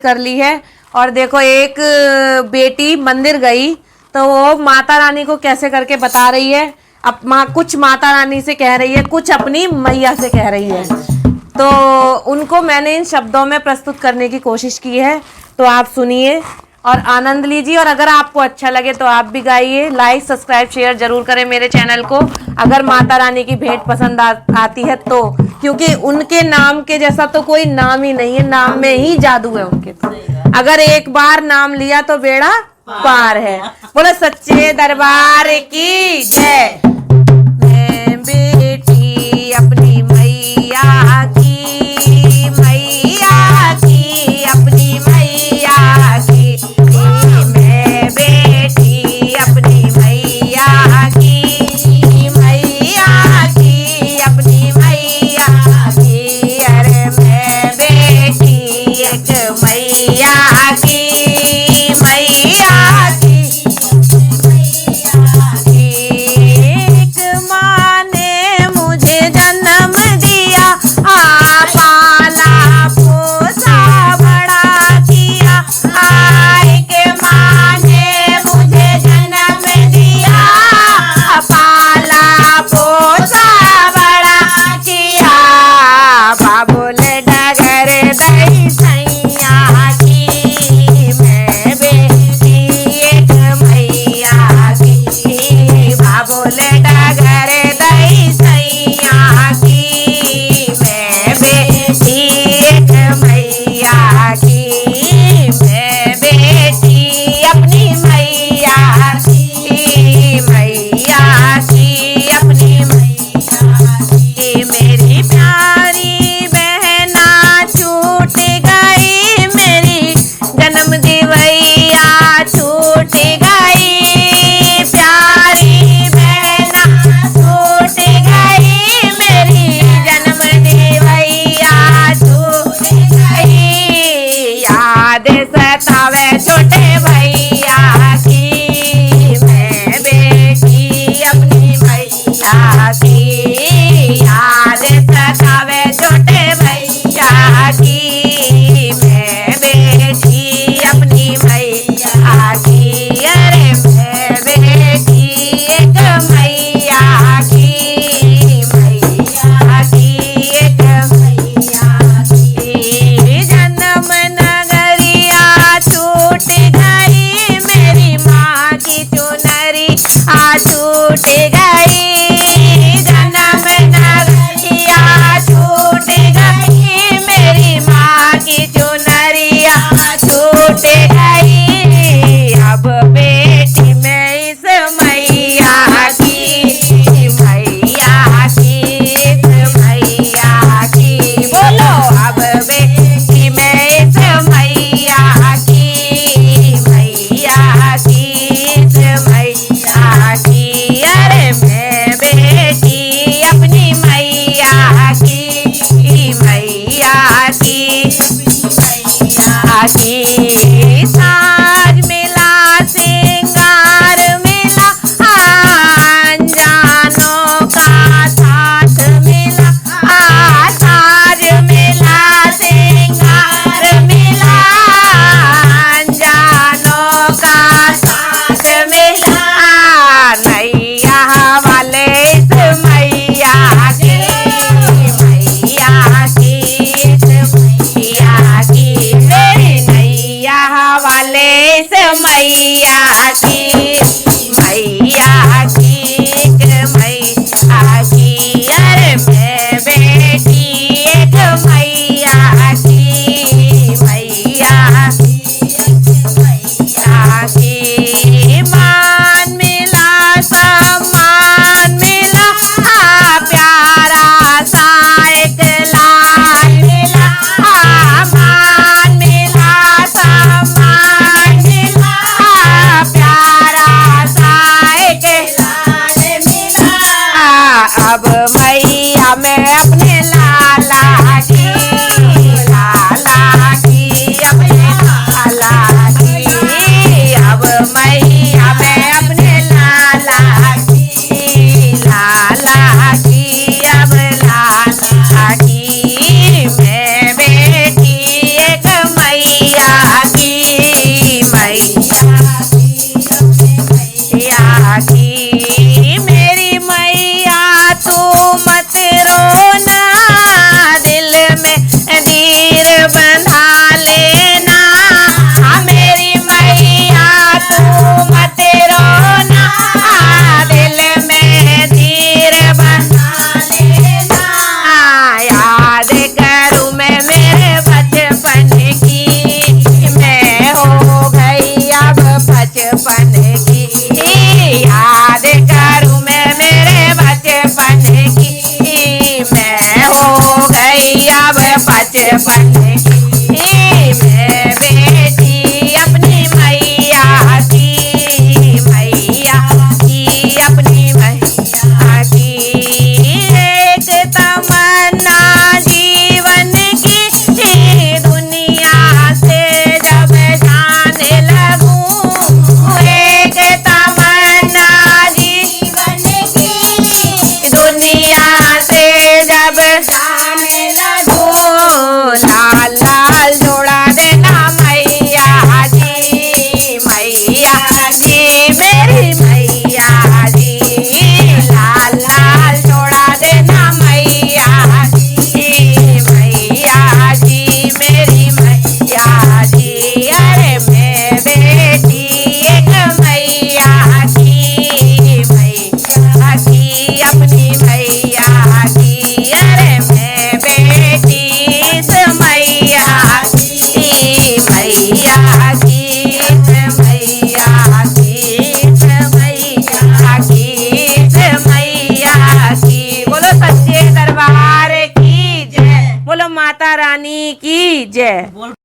कर ली है। और देखो एक बेटी मंदिर गई तो वो माता रानी को कैसे करके बता रही है, अब कुछ माता रानी से कह रही है, कुछ अपनी मैया से कह रही है। तो उनको मैंने इन शब्दों में प्रस्तुत करने की कोशिश की है, तो आप सुनिए और आनंद लीजिए। और अगर आपको अच्छा लगे तो आप भी गाइए, लाइक सब्सक्राइब शेयर जरूर करें मेरे चैनल को, अगर माता रानी की भेंट पसंद आती है तो, क्योंकि उनके नाम के जैसा तो कोई नाम ही नहीं है, नाम में ही जादू है उनके। तो अगर एक बार नाम लिया तो बेड़ा पार है। बोलो सच्चे दरबार की जय। मैं बेटी अपनी मैया की, मैया की अपनी मैया की, मैं बेटी अपनी मैया की, मैया की अपनी मैया की, अरे मैं बेटी एक मैया की, मैया की। एक माँ ने मुझे जन्म दिया, पाला पोसा बड़ा किया। एक माँ ने मुझे जन्म दिया, पाला पोसा बड़ा किया। बाबुल डगर दई सैया की, मैं बेटी एक मैया की, बाबुल डगर दई सैया की, मैं बेटी एक मैया की, मैं बेटी अपनी मैया की, मैया की अपनी मैया की। मेरी प्यारी बहना छूट गई, मेरी जन्म दिवैया छूट गई, प्यारी बहना छूट गई, मेरी जन्म दिवैया छूट गई। याद सतावे छोटे भैया की, मैं बेटी अपनी मैया की, याद सतावे छोटे भैया की, मैं बेटी अपनी मैया की, अरे मैं बेटी एक मैया की, मैया की एक मैया की। जन्म नगरिया छूट गई, मेरी माँ की चुनरी छूट गई, जन्म नगरिया छूट गई, मेरी माँ की चुनरिया छूट गई। अब बेटी मैं इस मैया की, मैया की इस मैया की, बोलो अब बेटी मैं इस मैया की, मैया की इस मैया की, अरे मैं बेटी अपनी मैया की, मैया की मैया की। साज मिला सिंगार मिला, अनजानों का साथ मिला, साज मिला सिंगार मिला, अनजानों का साथ मिला। नैया वाले इस मैया की, मैया की इस मैया की, मेरी नैया वाले इस मैया की, मैया की एक मैया की, अरे मैं बेटी एक मैया की, मैया की। मान मिला सम्मान मिला, प्यारा सा एक लाल मिला, मान मिला सम्मान मिला, प्यारा सा एक लाल मिला। अब मैया मैं अपने लाला की, लाला की अपने लाला की, अब मैया मैं अपने लाला की, लाला की अब लाला की, मैं बेटी एक मैया माता रानी की जय।